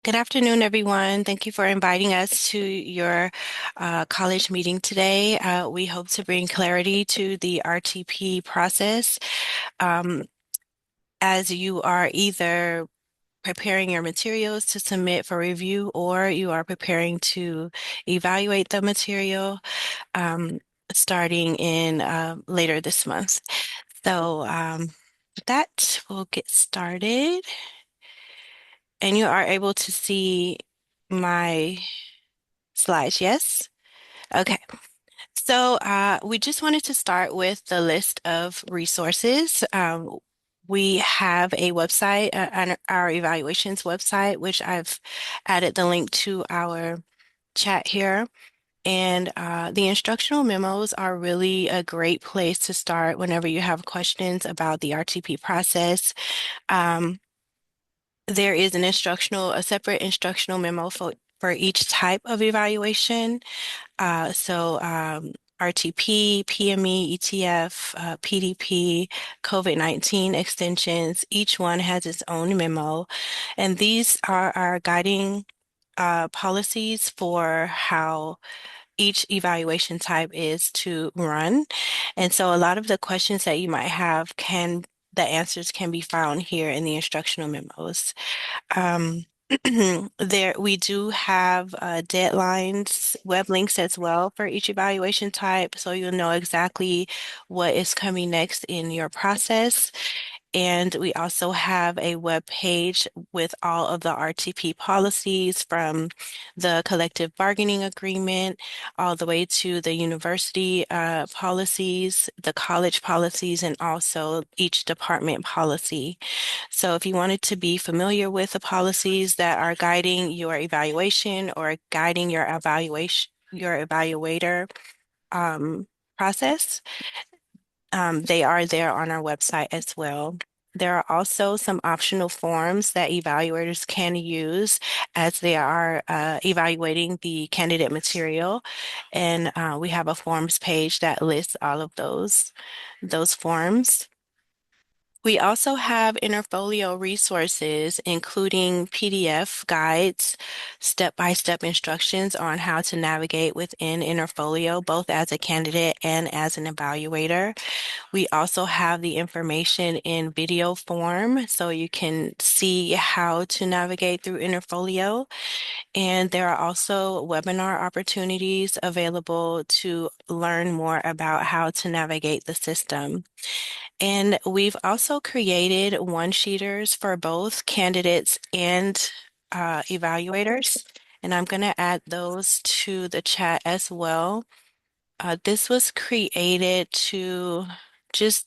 Good afternoon, everyone. Thank you for inviting us to your college meeting today. We hope to bring clarity to the RTP process um, as you are either preparing your materials to submit for review or you are preparing to evaluate the material um, starting in later this month. With that, we'll get started. And you are able to see my slides, yes? Okay. We just wanted to start with the list of resources. We have a website, on our evaluations website, which I've added the link to our chat here. And the instructional memos are really a great place to start whenever you have questions about the RTP process. Um, there is a separate instructional memo for each type of evaluation. RTP, PME, ETF, PDP, COVID-19 extensions, each one has its own memo. And these are our guiding policies for how each evaluation type is to run. And so a lot of the questions that you might have the answers can be found here in the instructional memos. Um, we do have deadlines, web links as well for each evaluation type, so you'll know exactly what is coming next in your process. And we also have a web page with all of the RTP policies from the collective bargaining agreement all the way to the university policies, the college policies, and also each department policy. So if you wanted to be familiar with the policies that are guiding your evaluation or guiding your evaluator um, process, they are there on our website as well. There are also some optional forms that evaluators can use as they are evaluating the candidate material. And we have a forms page that lists all of those forms. We also have Interfolio resources, including PDF guides, step-by-step instructions on how to navigate within Interfolio, both as a candidate and as an evaluator. We also have the information in video form, so you can see how to navigate through Interfolio. And there are also webinar opportunities available to learn more about how to navigate the system. And we've also created one-sheeters for both candidates and evaluators. And I'm going to add those to the chat as well. This was created to just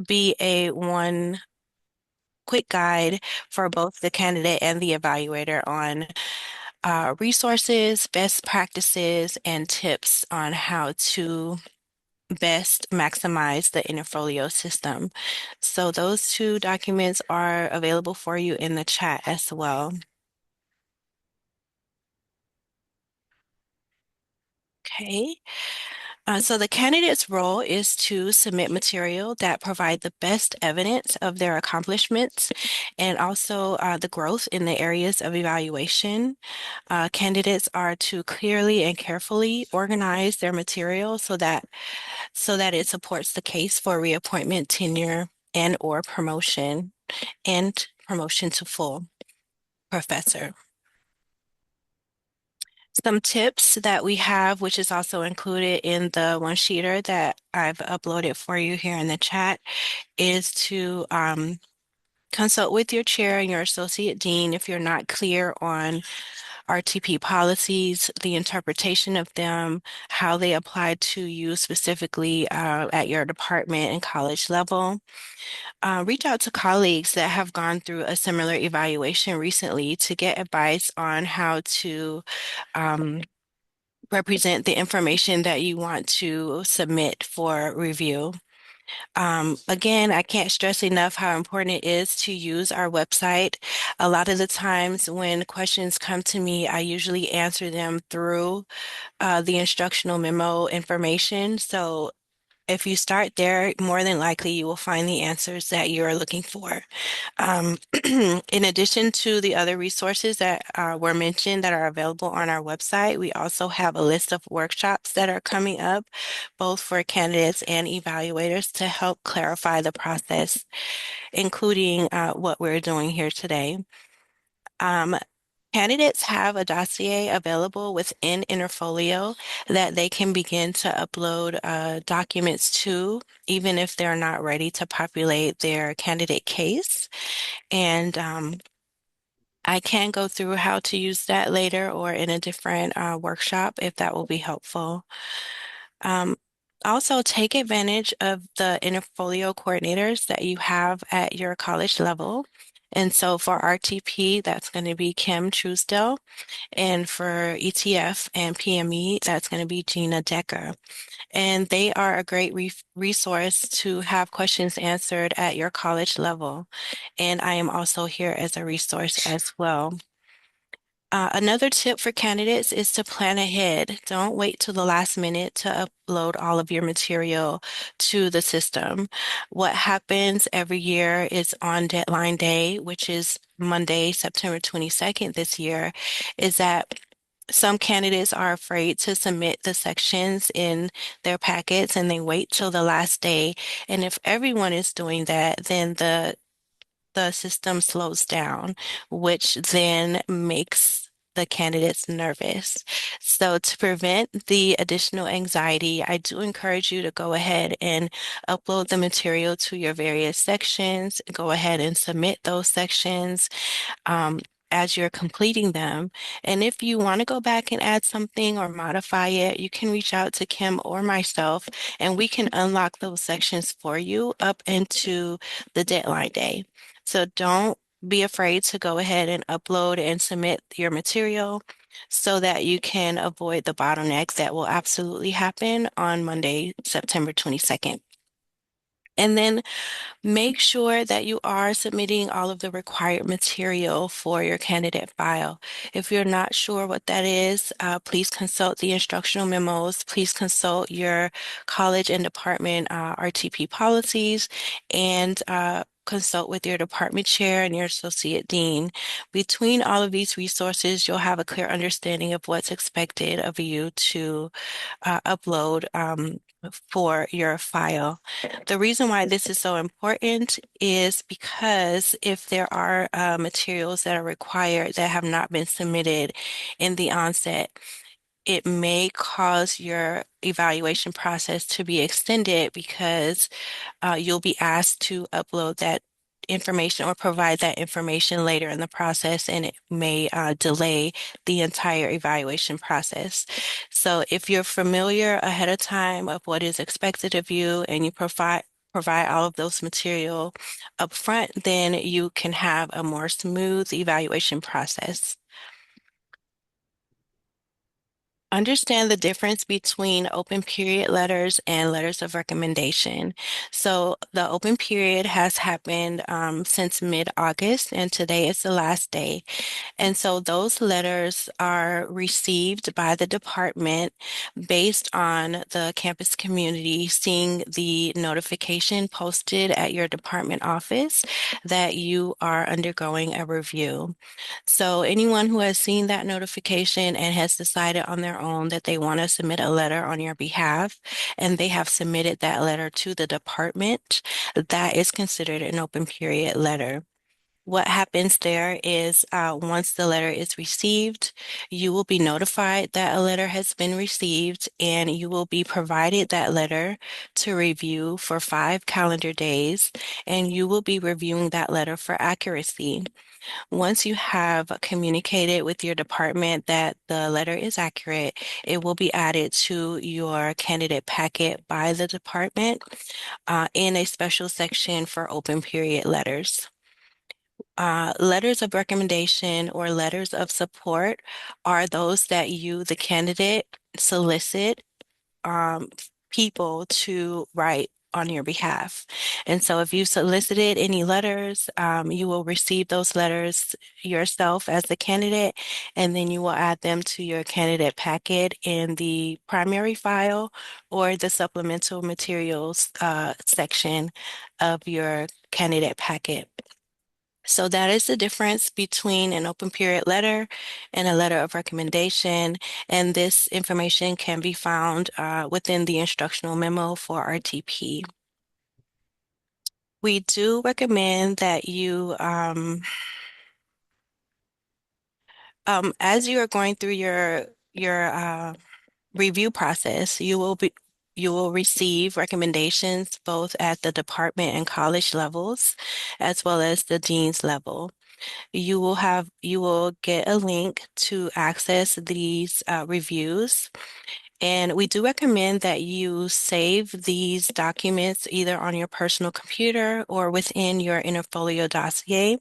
be a one quick guide for both the candidate and the evaluator on resources, best practices, and tips on how to best maximize the Interfolio system. So those two documents are available for you in the chat as well. Okay. So the candidate's role is to submit material that provide the best evidence of their accomplishments and also the growth in the areas of evaluation. Candidates are to clearly and carefully organize their material so that it supports the case for reappointment, tenure, and promotion to full professor. Some tips that we have, which is also included in the one-sheeter that I've uploaded for you here in the chat, is to consult with your chair and your associate dean if you're not clear on RTP policies, the interpretation of them, how they apply to you specifically at your department and college level. Reach out to colleagues that have gone through a similar evaluation recently to get advice on how to um, represent the information that you want to submit for review. Again, I can't stress enough how important it is to use our website. A lot of the times when questions come to me, I usually answer them through the instructional memo information. So If you start there, more than likely you will find the answers that you're looking for. Um, in addition to the other resources that were mentioned that are available on our website, we also have a list of workshops that are coming up, both for candidates and evaluators to help clarify the process, including what we're doing here today. Um, Candidates have a dossier available within Interfolio that they can begin to upload documents to, even if they're not ready to populate their candidate case. And I can go through how to use that later or in a different workshop if that will be helpful. Um, Also, take advantage of the Interfolio coordinators that you have at your college level. And so for RTP, that's going to be Kim Truesdale. And for ETF and PME, that's going to be Gina Decker. And they are a great resource to have questions answered at your college level. And I am also here as a resource as well. Another tip for candidates is to plan ahead. Don't wait till the last minute to upload all of your material to the system. What happens every year is on deadline day, which is Monday, September 22nd this year, is that some candidates are afraid to submit the sections in their packets and they wait till the last day. And if everyone is doing that, then the system slows down, which then makes the candidates nervous. So, to prevent the additional anxiety, I do encourage you to go ahead and upload the material to your various sections. Go ahead and submit those sections um, as you're completing them. And if you want to go back and add something or modify it, you can reach out to Kim or myself, and we can unlock those sections for you up into the deadline day. So don't be afraid to go ahead and upload and submit your material so that you can avoid the bottlenecks that will absolutely happen on Monday, September 22nd. And then make sure that you are submitting all of the required material for your candidate file. If you're not sure what that is, please consult the instructional memos. Please consult your college and department RTP policies and consult with your department chair and your associate dean. Between all of these resources, you'll have a clear understanding of what's expected of you to upload for your file. The reason why this is so important is because if there are materials that are required that have not been submitted in the onset, it may cause your evaluation process to be extended because you'll be asked to upload that information or provide that information later in the process, and it may delay the entire evaluation process. So if you're familiar ahead of time of what is expected of you and you provide all of those material up front, then you can have a more smooth evaluation process. Understand the difference between open period letters and letters of recommendation. So the open period has happened since mid-August, and today is the last day. And so those letters are received by the department based on the campus community seeing the notification posted at your department office that you are undergoing a review. So anyone who has seen that notification and has decided on their own that they want to submit a letter on your behalf, and they have submitted that letter to the department, that is considered an open period letter. What happens there is once the letter is received, you will be notified that a letter has been received, and you will be provided that letter to review for 5 calendar days, and you will be reviewing that letter for accuracy. Once you have communicated with your department that the letter is accurate, it will be added to your candidate packet by the department in a special section for open period letters. Letters of recommendation or letters of support are those that you, the candidate, solicit people to write on your behalf. And so if you solicited any letters, you will receive those letters yourself as the candidate, and then you will add them to your candidate packet in the primary file or the supplemental materials section of your candidate packet. So that is the difference between an open period letter and a letter of recommendation. And this information can be found within the instructional memo for RTP. We do recommend that you, as you are going through your review process, you will receive recommendations both at the department and college levels, as well as the dean's level. You will get a link to access these reviews. And we do recommend that you save these documents either on your personal computer or within your Interfolio dossier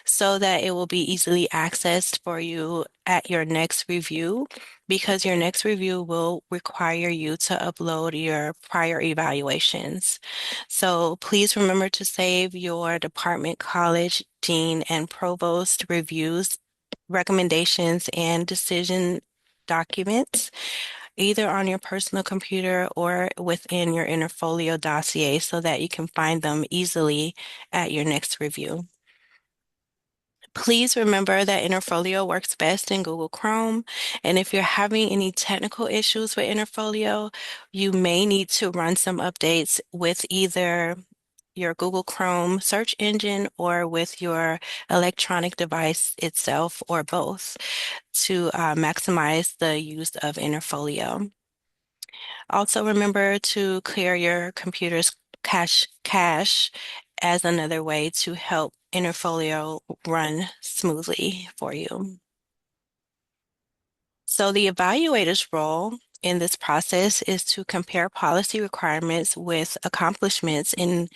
so that it will be easily accessed for you at your next review, because your next review will require you to upload your prior evaluations. So please remember to save your department, college, dean, and provost reviews, recommendations, and decision documents, either on your personal computer or within your Interfolio dossier so that you can find them easily at your next review. Please remember that Interfolio works best in Google Chrome, and if you're having any technical issues with Interfolio, you may need to run some updates with either your Google Chrome search engine or with your electronic device itself, or both, to maximize the use of Interfolio. Also remember to clear your computer's cache as another way to help Interfolio run smoothly for you. So the evaluator's role in this process is to compare policy requirements with accomplishments in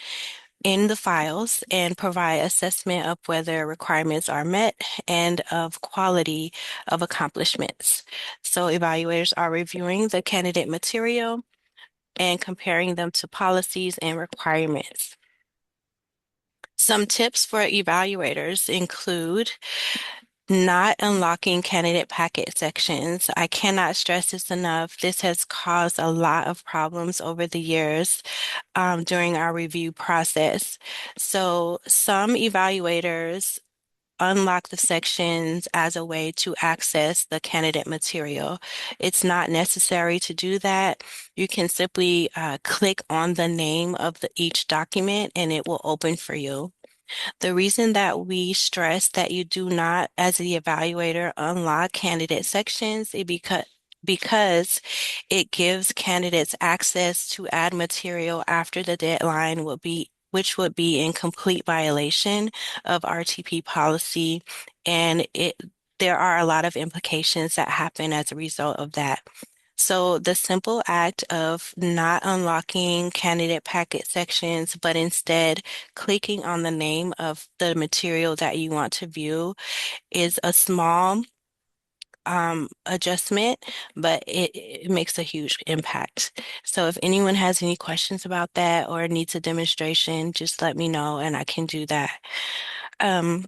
the files and provide assessment of whether requirements are met and of quality of accomplishments. So evaluators are reviewing the candidate material and comparing them to policies and requirements. Some tips for evaluators include not unlocking candidate packet sections. I cannot stress this enough. This has caused a lot of problems over the years during our review process. So some evaluators unlock the sections as a way to access the candidate material. It's not necessary to do that. You can simply click on the name of each document and it will open for you. The reason that we stress that you do not, as the evaluator, unlock candidate sections is because it gives candidates access to add material after the deadline which would be in complete violation of RTP policy, and there are a lot of implications that happen as a result of that. So the simple act of not unlocking candidate packet sections, but instead clicking on the name of the material that you want to view is a small adjustment, but it makes a huge impact. So if anyone has any questions about that or needs a demonstration, just let me know and I can do that. Um,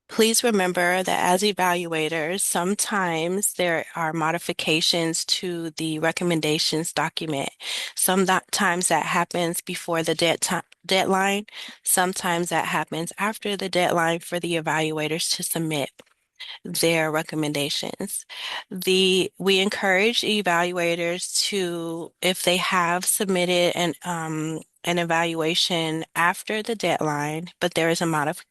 Please remember that as evaluators, sometimes there are modifications to the recommendations document. Sometimes that happens before the deadline. Sometimes that happens after the deadline for the evaluators to submit their recommendations. We encourage evaluators to, if they have submitted an evaluation after the deadline, but there is a modification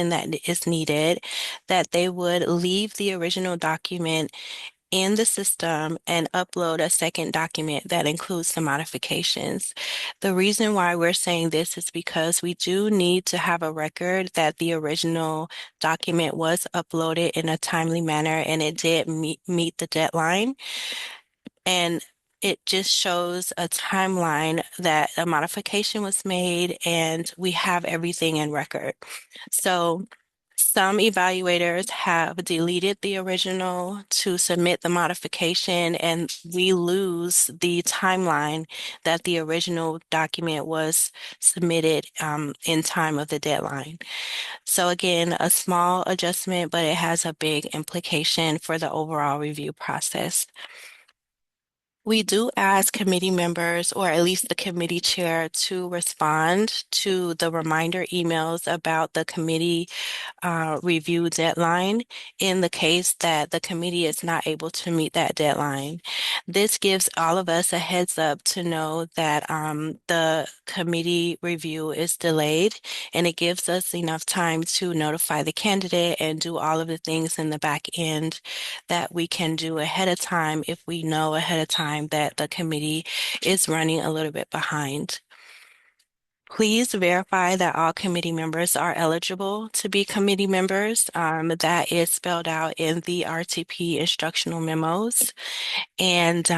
that is needed, that they would leave the original document in the system and upload a second document that includes the modifications. The reason why we're saying this is because we do need to have a record that the original document was uploaded in a timely manner and it did meet the deadline. And it just shows a timeline that a modification was made and we have everything in record. So Some evaluators have deleted the original to submit the modification, and we lose the timeline that the original document was submitted in time of the deadline. So again, a small adjustment, but it has a big implication for the overall review process. We do ask committee members, or at least the committee chair, to respond to the reminder emails about the committee review deadline in the case that the committee is not able to meet that deadline. This gives all of us a heads up to know that the committee review is delayed, and it gives us enough time to notify the candidate and do all of the things in the back end that we can do ahead of time if we know ahead of time that the committee is running a little bit behind. Please verify that all committee members are eligible to be committee members. That is spelled out in the RTP instructional memos. And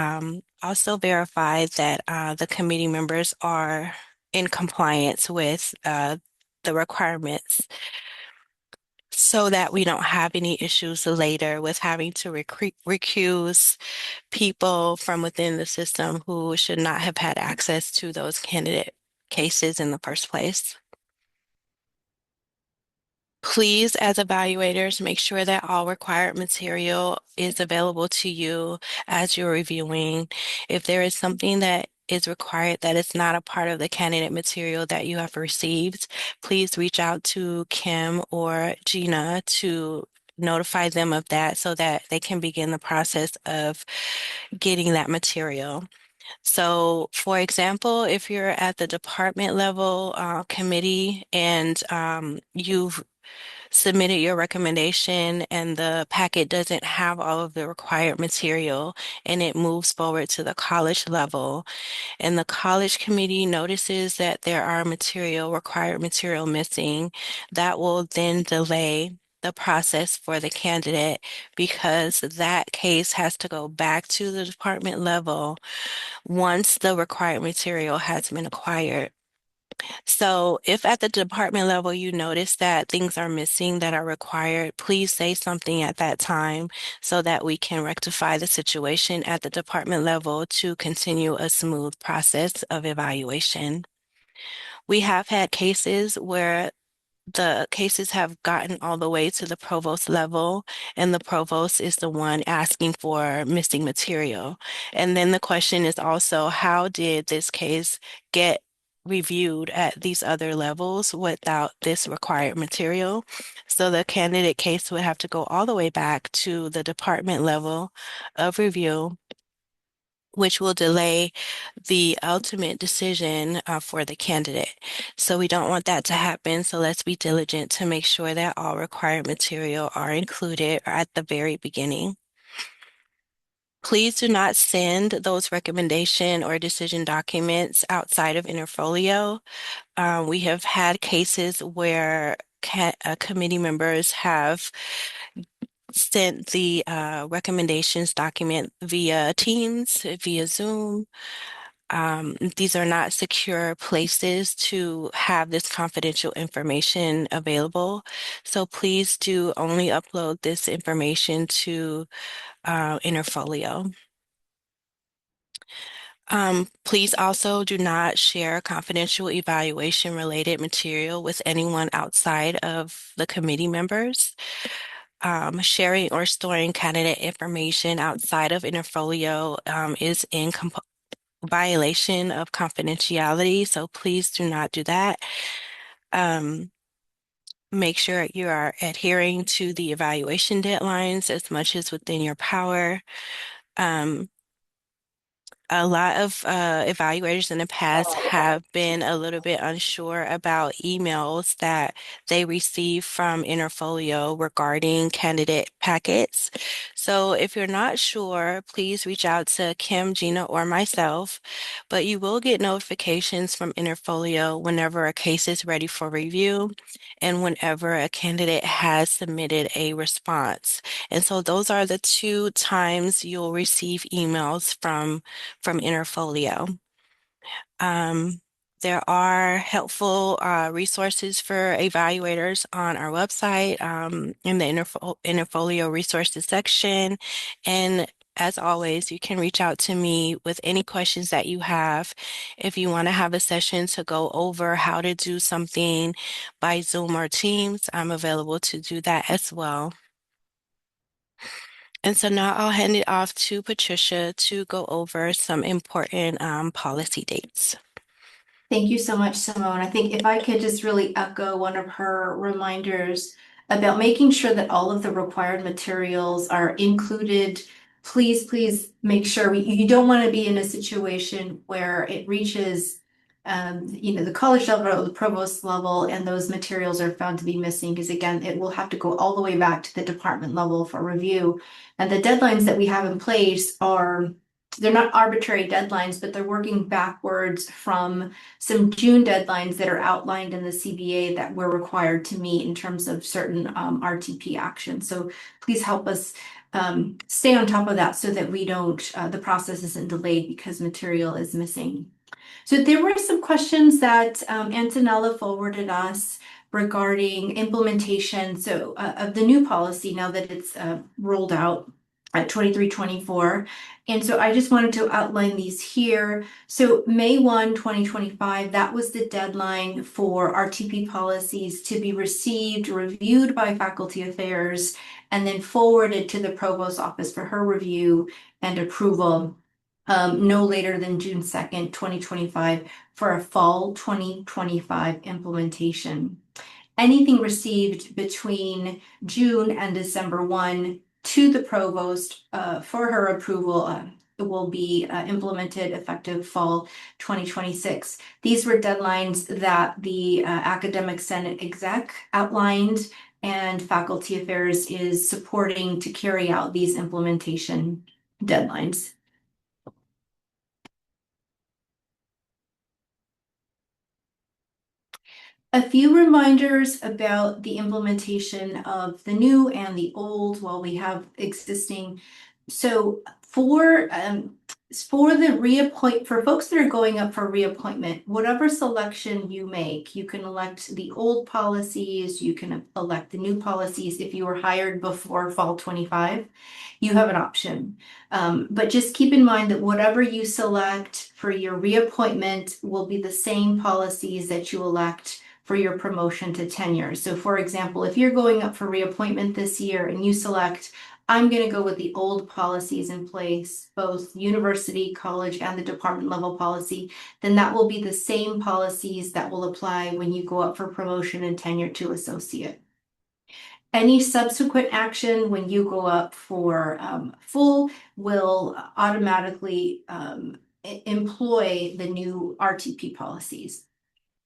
also verify that the committee members are in compliance with the requirements so that we don't have any issues later with having to recuse people from within the system who should not have had access to those candidate cases in the first place. Please, as evaluators, make sure that all required material is available to you as you're reviewing. If there is something that is required that is not a part of the candidate material that you have received, please reach out to Kim or Gina to notify them of that so that they can begin the process of getting that material. So, for example, if you're at the department level committee and you've submitted your recommendation and the packet doesn't have all of the required material and it moves forward to the college level, and the college committee notices that there are required material missing, that will then delay the process for the candidate because that case has to go back to the department level once the required material has been acquired. So if at the department level you notice that things are missing that are required, please say something at that time so that we can rectify the situation at the department level to continue a smooth process of evaluation. We have had cases where the cases have gotten all the way to the provost level, and the provost is the one asking for missing material. And then the question is also, how did this case get reviewed at these other levels without this required material? So the candidate case would have to go all the way back to the department level of review, which will delay the ultimate decision for the candidate. So we don't want that to happen. So let's be diligent to make sure that all required material are included at the very beginning. Please do not send those recommendation or decision documents outside of Interfolio. We have had cases where committee members have sent the recommendations document via Teams, via Zoom. These are not secure places to have this confidential information available. So please do only upload this information to Interfolio. Please also do not share confidential evaluation related material with anyone outside of the committee members. Sharing or storing candidate information outside of Interfolio is in violation of confidentiality, so please do not do that. Um, Make sure you are adhering to the evaluation deadlines as much as within your power. Um, a lot of evaluators in the past have been a little bit unsure about emails that they receive from Interfolio regarding candidate packets. So if you're not sure, please reach out to Kim, Gina, or myself, but you will get notifications from Interfolio whenever a case is ready for review and whenever a candidate has submitted a response. And so those are the two times you'll receive emails from Interfolio. Um, There are helpful resources for evaluators on our website in the Interfolio resources section. And as always, you can reach out to me with any questions that you have. If you want to have a session to go over how to do something by Zoom or Teams, I'm available to do that as well. And so now I'll hand it off to Patricia to go over some important policy dates. Thank you so much, Simone. I think if I could just really echo one of her reminders about making sure that all of the required materials are included. Please make sure you don't want to be in a situation where it reaches the college level or the provost level and those materials are found to be missing because again, it will have to go all the way back to the department level for review. And the deadlines that we have in place they're not arbitrary deadlines, but they're working backwards from some June deadlines that are outlined in the CBA that we're required to meet in terms of certain RTP actions. So please help us stay on top of that so that we don't, the process isn't delayed because material is missing. So there were some questions that Antonella forwarded us regarding implementation of the new policy now that it's rolled out at 23-24. And so I just wanted to outline these here. So May 1, 2025, that was the deadline for RTP policies to be received, reviewed by Faculty Affairs, and then forwarded to the Provost's office for her review and approval no later than June 2nd, 2025 for a fall 2025 implementation. Anything received between June and December 1 to the provost for her approval will be implemented effective fall 2026. These were deadlines that the Academic Senate exec outlined and Faculty Affairs is supporting to carry out these implementation deadlines. A few reminders about the implementation of the new and the old while we have existing. So for folks that are going up for reappointment, whatever selection you make, you can elect the old policies, you can elect the new policies. If you were hired before fall 25, you have an option. But just keep in mind that whatever you select for your reappointment will be the same policies that you elect for your promotion to tenure. So for example, if you're going up for reappointment this year and you select, I'm going to go with the old policies in place, both university, college, and the department level policy, then that will be the same policies that will apply when you go up for promotion and tenure to associate. Any subsequent action when you go up for full will automatically employ the new RTP policies.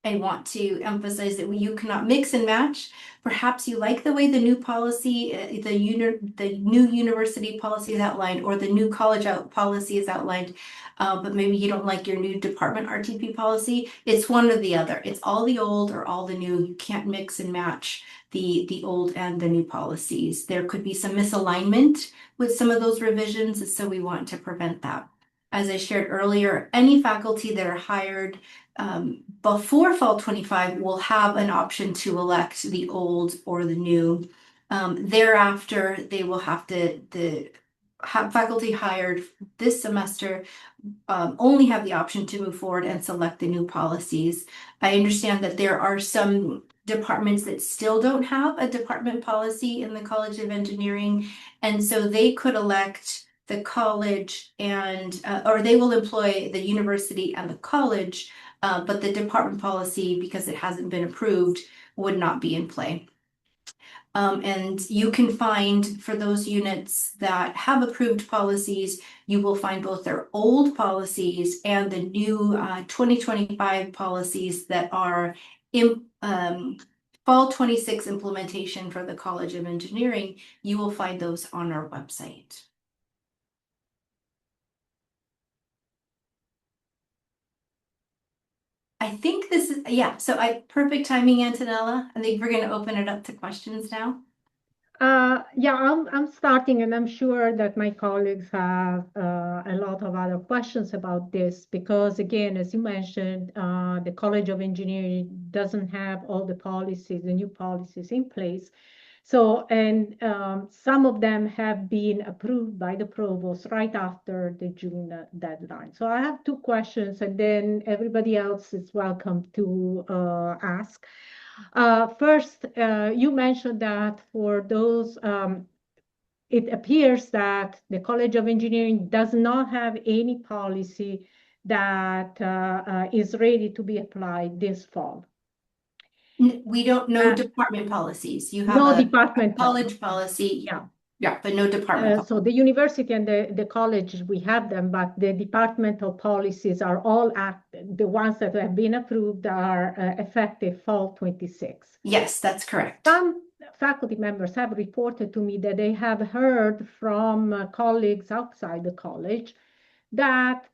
I want to emphasize that you cannot mix and match. Perhaps you like the way the new policy, the new university policy is outlined, or the new college policy is outlined, but maybe you don't like your new department RTP policy. It's one or the other. It's all the old or all the new. You can't mix and match the old and the new policies. There could be some misalignment with some of those revisions, so we want to prevent that. As I shared earlier, any faculty that are hired before fall 25 will have an option to elect the old or the new. Thereafter, they will have the faculty hired this semester only have the option to move forward and select the new policies. I understand that there are some departments that still don't have a department policy in the College of Engineering, and so they could elect the college and or they will employ the university and the college, but the department policy, because it hasn't been approved, would not be in play. And you can find for those units that have approved policies, you will find both their old policies and the new 2025 policies that are in fall 26 implementation for the College of Engineering. You will find those on our website. I think this is, yeah, so perfect timing, Antonella. I think we're going to open it up to questions now. Yeah, I'm starting, and I'm sure that my colleagues have a lot of other questions about this because, again, as you mentioned, the College of Engineering doesn't have all the policies, the new policies in place. So, and some of them have been approved by the provost right after the June deadline. So I have two questions, and then everybody else is welcome to ask. First, you mentioned that for those, it appears that the College of Engineering does not have any policy that is ready to be applied this fall. We don't know Uh, department policies. You have no a department college policy. policy, Yeah. yeah, but no department So policy. the university and the college, we have them, but the departmental policies are all the ones that have been approved are effective fall 26. Yes, that's correct. Some faculty members have reported to me that they have heard from colleagues outside the college that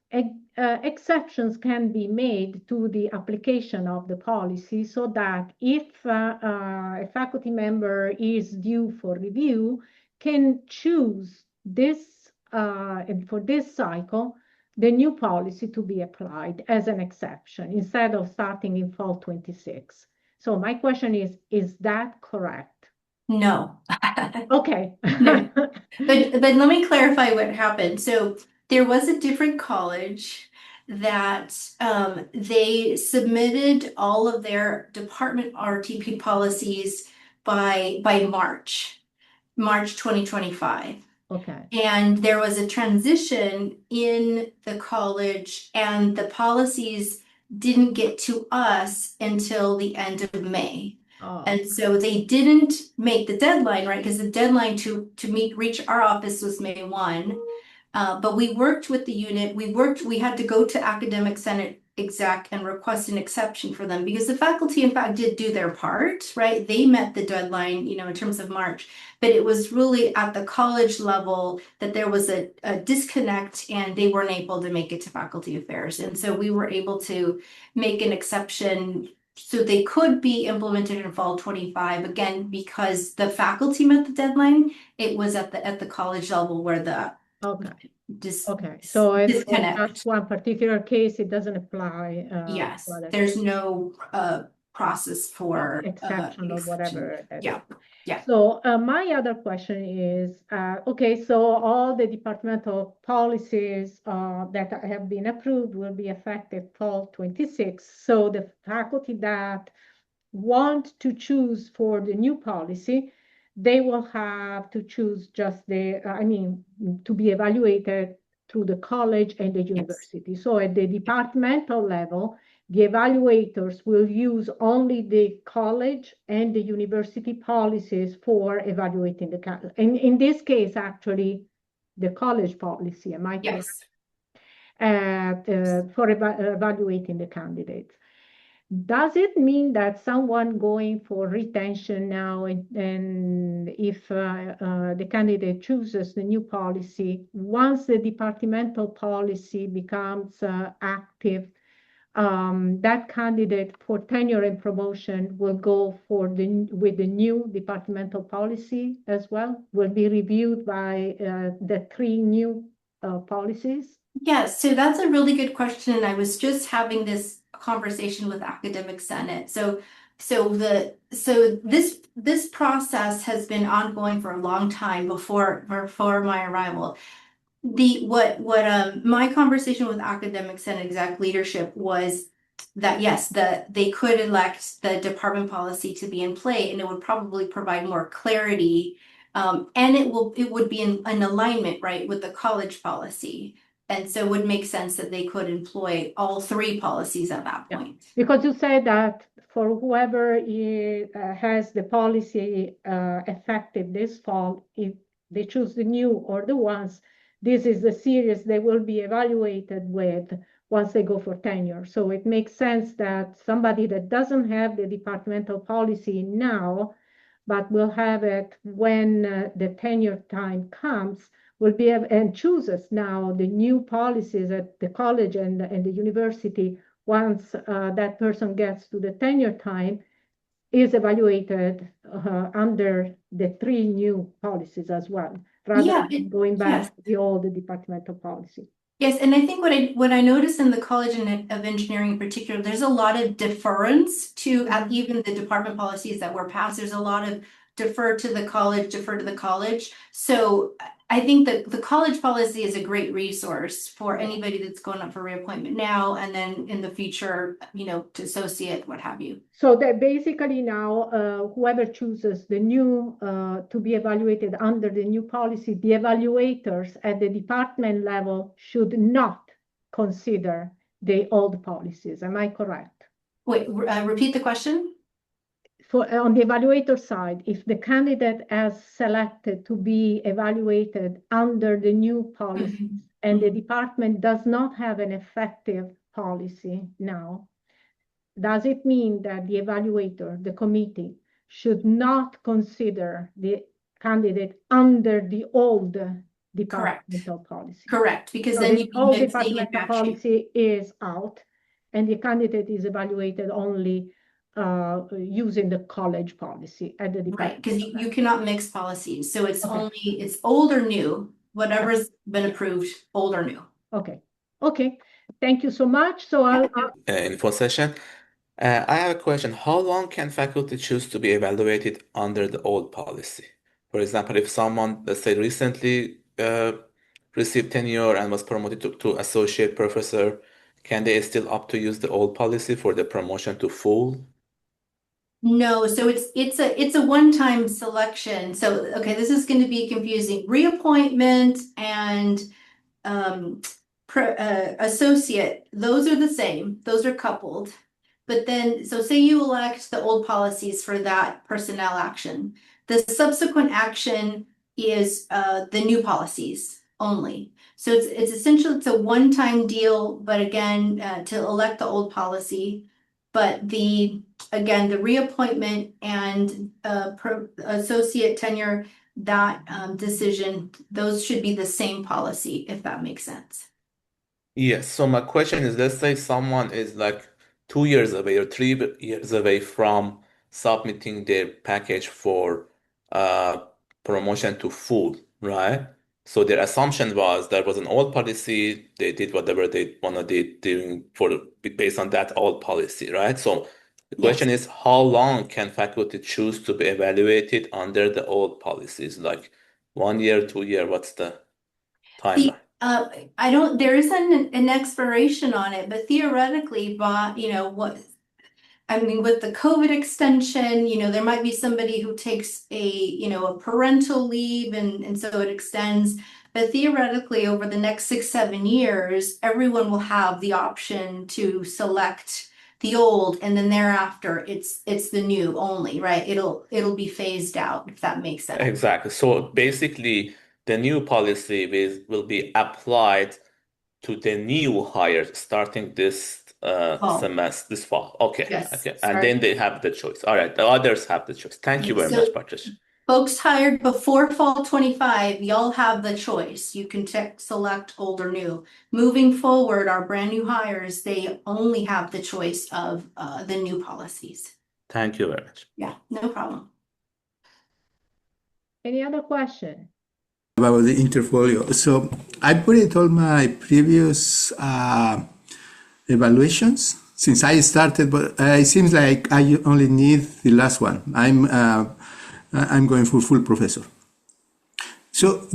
exceptions can be made to the application of the policy so that if a faculty member is due for review, can choose this, and for this cycle, the new policy to be applied as an exception instead of starting in fall 26. So my question is that correct? No. Okay. No. But let me clarify what happened. So there was a different college that they submitted all of their department RTP policies by March 2025. Okay. And there was a transition in the college, and the policies didn't get to us until the end of May. Oh, And so they didn't make the deadline, right? Because the deadline to meet reach our office was May 1. But we worked with the unit. We had to go to academic senate exec and request an exception for them because the faculty, in fact, did do their part, right? They met the deadline, in terms of March, but it was really at the college level that there was a disconnect and they weren't able to make it to faculty affairs. And so we were able to make an exception so they could be implemented in fall 25 again because the faculty met the deadline. It was at the college level where the okay. dis Okay. So in that disconnect. one particular case, it doesn't apply to Yes, other there's cases. no process for Exception or exception. whatever that is. Yeah, yeah. So my other question is, okay, so all the departmental policies that have been approved will be effective fall 26. So the faculty that want to choose for the new policy, they will have to choose just to be evaluated through the college and the Yes. university. So at the departmental level, the evaluators will use only the college and the university policies for evaluating the candidate. In this case, actually, the college policy, am I correct? Yes. For evaluating the candidates. Does it mean that someone going for retention now, and if the candidate chooses the new policy, once the departmental policy becomes active, that candidate for tenure and promotion will go with the new departmental policy as well? Will be reviewed by the three new policies? Yes, so that's a really good question. And I was just having this conversation with Academic Senate. So this process has been ongoing for a long time before my arrival. My conversation with Academic Senate exec leadership was that yes, they could elect the department policy to be in play, and it would probably provide more clarity. And it would be in alignment, right, with the college policy. And so it would make sense that they could employ all three policies at that Yeah, point. because you said that for whoever has the policy effective this fall, if they choose the new or the ones, this is the series they will be evaluated with once they go for tenure. So it makes sense that somebody that doesn't have the departmental policy now, but will have it when the tenure time comes, will be and chooses now the new policies at the college and the university once that person gets to the tenure time, is evaluated under the three new policies as well, rather Yeah, than going yes. back to the old departmental policy. Yes, and I think what I noticed in the College of Engineering in particular, there's a lot of deference to even the department policies that were passed. There's a lot of defer to the college, defer to the college. So I think that the college policy is a great resource for anybody that's going up for reappointment now and then in the future, to associate, what have you. So that basically now, whoever chooses the new to be evaluated under the new policy, the evaluators at the department level should not consider the old policies. Am I correct? Wait, repeat the question? On the evaluator side, if the candidate has selected to be evaluated under the new policies and the department does not have an effective policy now, does it mean that the evaluator, the committee, should not consider the candidate under the old departmental policy? Correct, because So then the you'd be old mixing and departmental matching. policy is out, and the candidate is evaluated only using the college policy at the Right, because department you level. cannot mix policies. So it's Okay. it's old or new, whatever's been approved, old or new. Okay. Okay. Thank you so much. So I'll Info session. I have a question. How long can faculty choose to be evaluated under the old policy? For example, if someone, let's say, recently received tenure and was promoted to associate professor, can they still opt to use the old policy for the promotion to full? No, so it's a one-time selection. So okay, this is going to be confusing. Reappointment and associate, those are the same. Those are coupled. But then, so say you elect the old policies for that personnel action. The subsequent action is the new policies only. So it's essentially it's a one-time deal, but again, to elect the old policy. But again, the reappointment and associate tenure, that decision, those should be the same policy, if that makes sense. Yes. So my question is, let's say someone is like 2 years away or 3 years away from submitting their package for uh, promotion to full, right? So their assumption was there was an old policy, they did whatever they wanna did doing based on that old policy, right? So the Yes. question is, how long can faculty choose to be evaluated under the old policies? Like 1 year, 2 year, what's the The timeline? there isn't an expiration on it, but theoretically, but I mean, with the COVID extension, there might be somebody who takes a parental leave and so it extends. But theoretically, over the next 6, 7 years, everyone will have the option to select the old, and then thereafter it's the new only, right? It'll be phased out, if that makes sense. Exactly. So basically, the new policy will be applied to the new hires starting this Fall. semester, this fall. Okay, Yes. okay. And then they have the choice. All right, the others have the choice. Thank you very So much, Patricia. folks hired before fall 25, y'all have the choice. You can select old or new. Moving forward, our brand new hires, they only have the choice of the new policies. Thank you very much. Yeah, no problem. any other question? About the interfolio. So I put it all my previous evaluations since I started, but it seems like I only need the last one. I'm going for full professor. So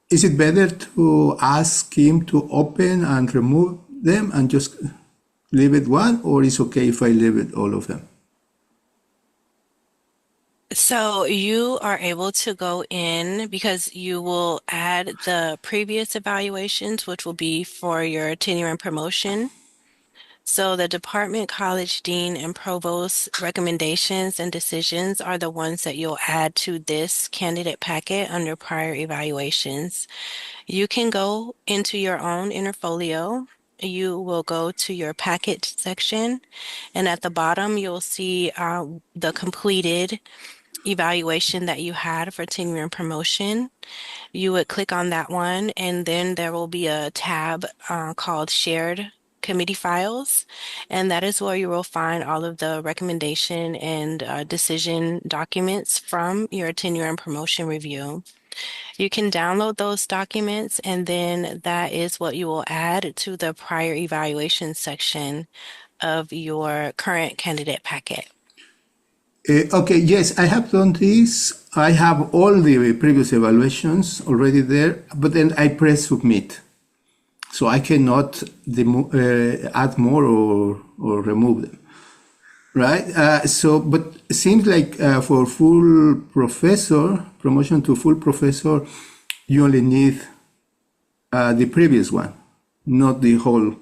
is it better to ask him to open and remove them and just leave it one, or is it okay if I leave it all of them? So you are able to go in because you will add the previous evaluations, which will be for your tenure and promotion. So the department, college dean, and provost recommendations and decisions are the ones that you'll add to this candidate packet under prior evaluations. You can go into your own interfolio. You will go to your packet section, and at the bottom, you'll see the completed evaluation that you had for tenure and promotion. You would click on that one, and then there will be a tab called Shared committee files, and that is where you will find all of the recommendation and decision documents from your tenure and promotion review. You can download those documents, and then that is what you will add to the prior evaluation section of your current candidate packet. Okay, yes, I have done this. I have all the previous evaluations already there, but then I press submit. So I cannot add more or remove them, right? But it seems like for full professor, promotion to full professor, you only need the previous one, not the whole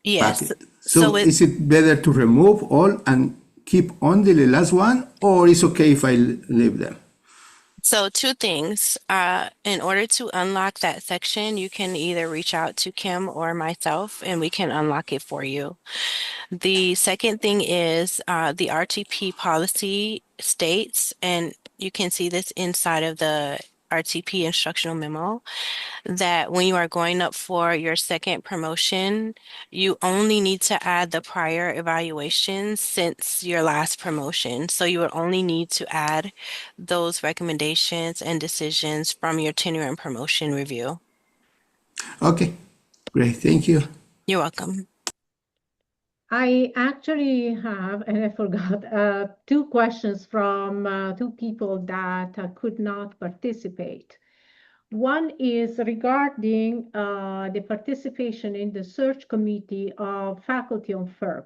Yes. packet. So So is it better to remove all and keep only the last one, or is okay if I leave them? So two things. In order to unlock that section, you can either reach out to Kim or myself, and we can unlock it for you. The second thing is the RTP policy states, and you can see this inside of the RTP instructional memo, that when you are going up for your second promotion, you only need to add the prior evaluations since your last promotion. So you would only need to add those recommendations and decisions from your tenure and promotion review. Okay, great, thank you. You're welcome. I actually have, and I forgot, two questions from two people that could not participate. One is regarding the participation in the search committee of faculty on FERP.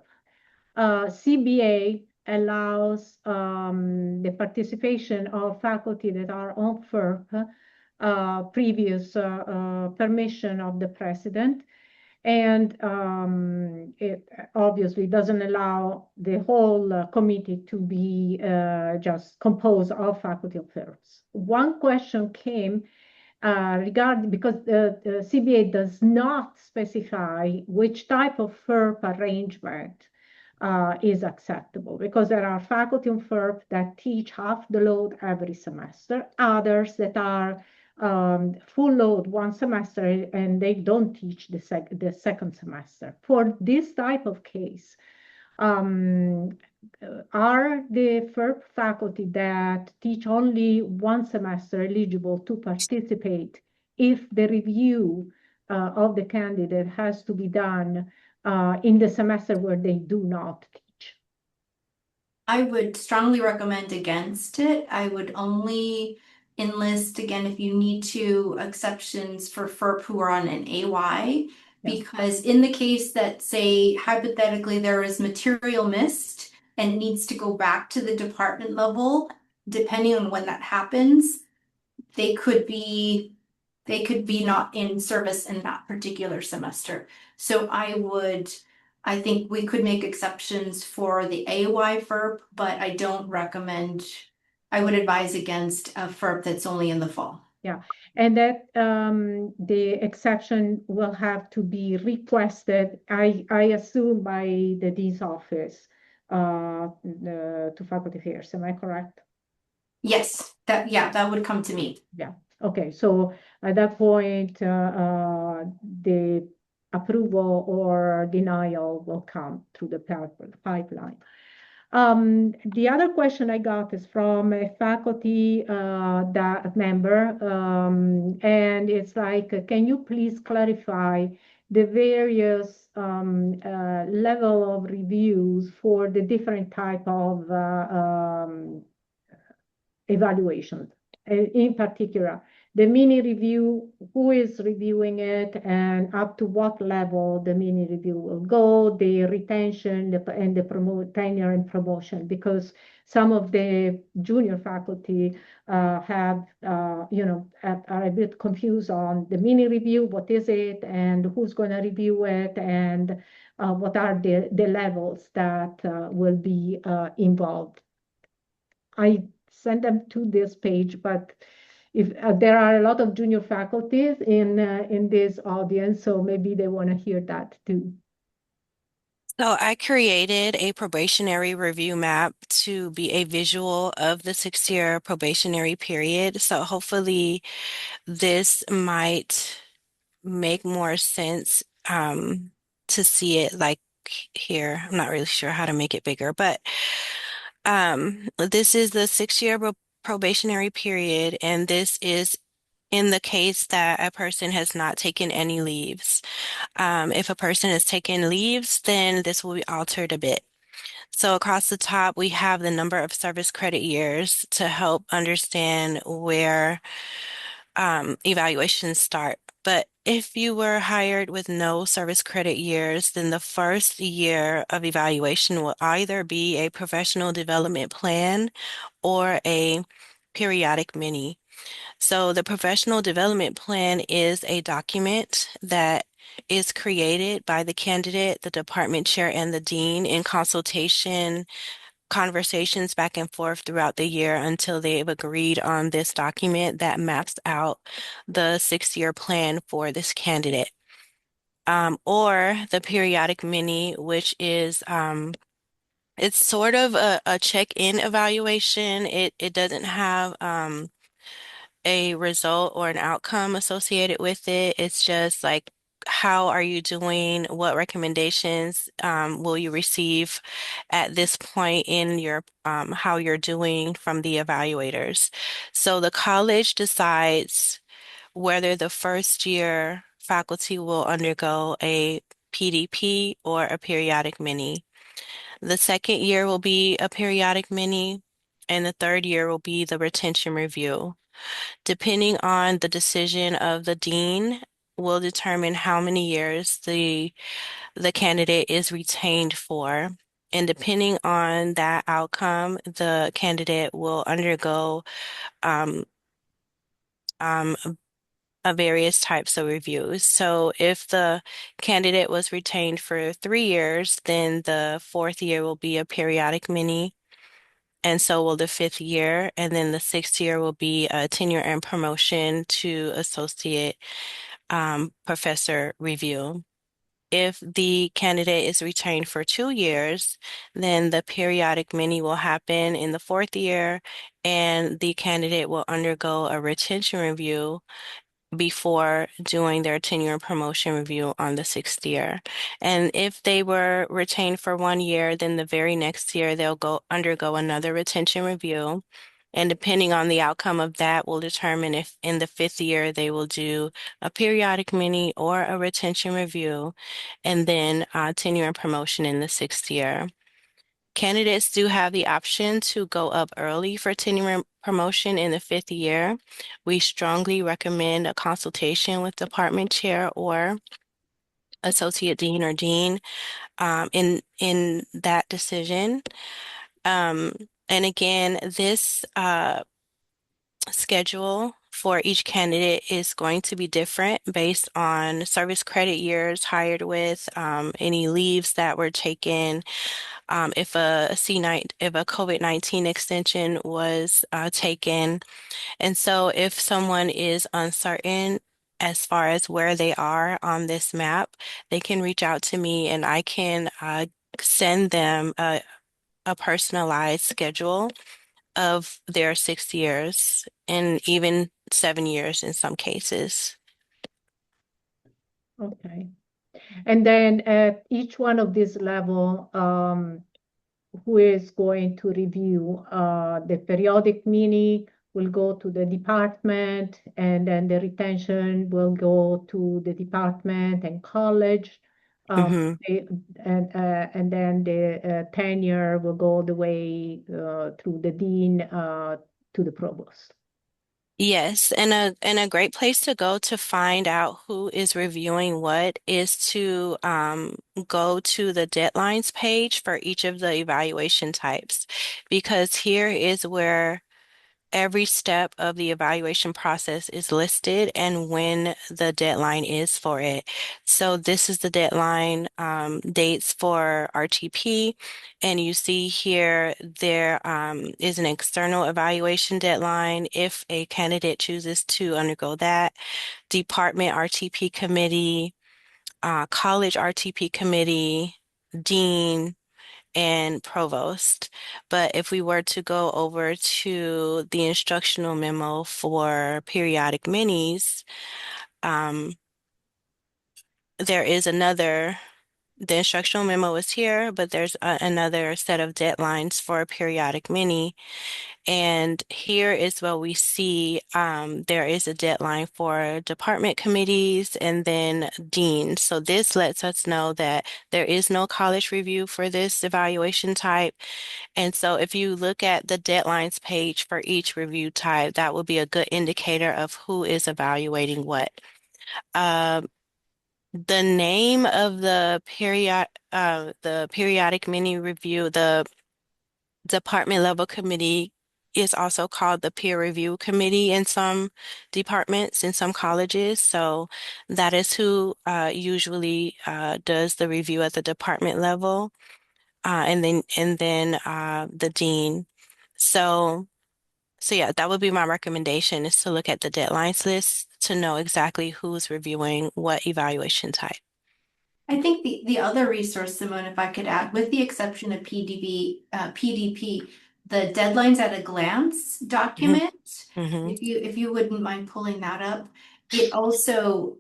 CBA allows the participation of faculty that are on FERP, previous permission of the president. And it obviously doesn't allow the whole committee to be just composed of faculty of FERPs. One question came regarding, because the CBA does not specify which type of FERP arrangement is acceptable, because there are faculty on FERP that teach half the load every semester, others that are full load one semester and they don't teach the second semester. For this type of case, are the FERP faculty that teach only one semester eligible to participate if the review of the candidate has to be done in the semester where they do not teach? I would strongly recommend against it. I would only enlist, again, if you need to, exceptions for FERP who are on an AY. Yeah. Because in the case that, say, hypothetically, there is material missed and it needs to go back to the department level, depending on when that happens, they could be not in service in that particular semester. So I think we could make exceptions for the AY FERP, but I would advise against a FERP that's only in the fall. Yeah, and that the exception will have to be requested, I assume, by the dean's office to faculty affairs. Am I correct? Yes, that would come to me. Yeah. Okay. So at that point, the approval or denial will come through the pipeline. The other question I got is from a faculty that member, and it's like, can you please clarify the various level of reviews for the different type of evaluations? In particular, the mini review, who is reviewing it, and up to what level the mini review will go, the retention and the tenure and promotion, because some of the junior faculty are a bit confused on the mini review, what is it, and who's going to review it, and what are the levels that will be involved. I send them to this page, but if there are a lot of junior faculties in this audience, so maybe they want to hear that too. So I created a probationary review map to be a visual of the 6-year probationary period. So hopefully this might make more sense to see it like here. I'm not really sure how to make it bigger, but this is the 6-year probationary period, and this is in the case that a person has not taken any leaves. If a person has taken leaves, then this will be altered a bit. So across the top, we have the number of service credit years to help understand where evaluations start. But if you were hired with no service credit years, then the first year of evaluation will either be a professional development plan or a periodic mini. So the professional development plan is a document that is created by the candidate, the department chair, and the dean in conversations back and forth throughout the year until they've agreed on this document that maps out the 6-year plan for this candidate. Or the periodic mini, which is it's sort of a check-in evaluation. It doesn't have a result or an outcome associated with it. It's just like, how are you doing? What recommendations will you receive at this point in your how you're doing from the evaluators? So the college decides whether the first year faculty will undergo a PDP or a periodic mini. The second year will be a periodic mini, and the third year will be the retention review. Depending on the decision of the dean, will determine how many years the candidate is retained for. And depending on that outcome, the candidate will undergo um, um, a various types of reviews. So if the candidate was retained for 3 years, then the fourth year will be a periodic mini. And so will the fifth year, and then the sixth year will be a tenure and promotion to associate professor review. If the candidate is retained for 2 years, then the periodic mini will happen in the fourth year, and the candidate will undergo a retention review before doing their tenure and promotion review on the sixth year. And if they were retained for 1 year, then the very next year they'll go undergo another retention review. And depending on the outcome of that will determine if in the fifth year they will do a periodic mini or a retention review, and then tenure and promotion in the sixth year. Candidates do have the option to go up early for tenure and promotion in the fifth year. We strongly recommend a consultation with department chair or associate dean or dean in that decision. Um, and again, this schedule for each candidate is going to be different based on service credit years hired with, any leaves that were taken, if if a COVID-19 extension was taken. And so if someone is uncertain as far as where they are on this map, they can reach out to me and I can send them a personalized schedule of their 6 years and even 7 years in some cases. Okay. And then at each one of these level, who is going to review the periodic mini will go to the department, and then the retention will go to the department and college. Hmm. And then the tenure will go all the way through the dean to the provost. Yes, and a great place to go to find out who is reviewing what is to go to the deadlines page for each of the evaluation types, because here is where every step of the evaluation process is listed and when the deadline is for it. So this is the deadline dates for RTP, and you see here there is an external evaluation deadline if a candidate chooses to undergo that, department RTP committee, college RTP committee, dean, and provost. But if we were to go over to the instructional memo for periodic minis, um, there is another the instructional memo is here, but there's another set of deadlines for a periodic mini. And here is what we see. There is a deadline for department committees and then deans. So this lets us know that there is no college review for this evaluation type. And so if you look at the deadlines page for each review type, that will be a good indicator of who is evaluating what. Um, the name of the periodic mini review, the department level committee is also called the peer review committee in some departments, in some colleges. So that is who usually does the review at the department level, and then the dean. So so yeah, that would be my recommendation is to look at the deadlines list to know exactly who's reviewing what evaluation type. I think the other resource, Simone, if I could add, with the exception of PDP, the deadlines at a glance Hmm. document, Hmm. if you wouldn't mind pulling that up, it also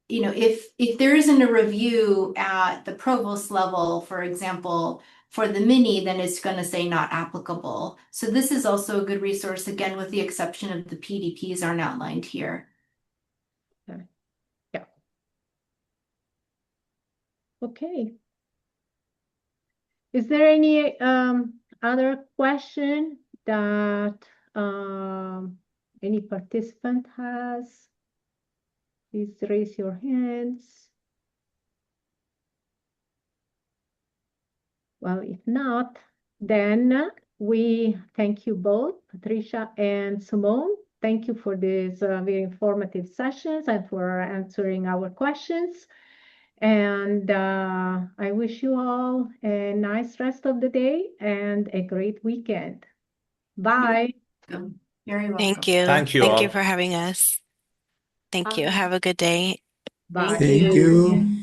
if there isn't a review at the provost level, for example, for the mini, then it's going to say not applicable. So this is also a good resource, again, with the exception of the PDPs aren't outlined here. Okay. Yeah. Okay. Is there any other question that any participant has? Please raise your hands. Well, if not, then we thank you both, Patricia and Simone. Thank you for these very informative sessions and for answering our questions. And I wish you all a nice rest of the day and a great weekend. Bye. Very Thank welcome. you. Thank you Thank you all. for having us. Thank you. Bye. Have a good day. Thank Bye. Thank you. you.